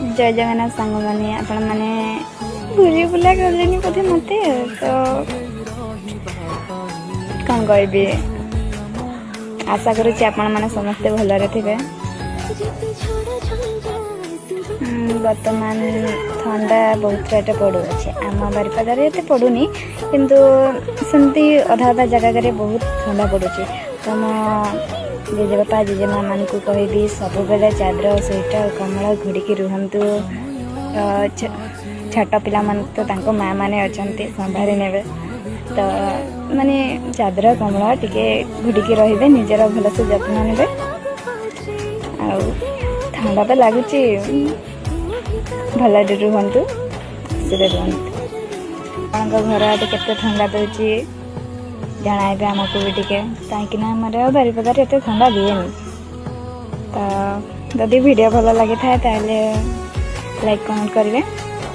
जय जगन्नाथ सांग मैंने आपण मैंने बुरी बुला गले बोधे मत तो कौन कहबी आशा करुच्ची आपण मैंने समस्ते भलरे थे। बर्तमान ठंडा बहुत रेट पड़ू आम बारिपदार ये पड़ूनी किंतु सेमती अधा अधा जगह बहुत ठंडा पड़ू तो मो जेजेबापा जेजेमा मान को कहबी सब बेले चादर स्वेटर कम्बल घोड़िकी रुहतु। छोट पिला मन तो तांको माँ माने अच्छा संभारी ने तो माने चादर कम्बल टिके घोड़िकी रे निजर भलसे जत्न ने ठंडा तो लगुच भल रुहतु खुशी रुहतु। घर आटे केते ठंडा दूची जनाइबे आमको भी टिके कहीं आमर बारिपदार एत ठंडा दिए तो जदि वीडियो भल लगी था लाइक कमेंट करेंगे।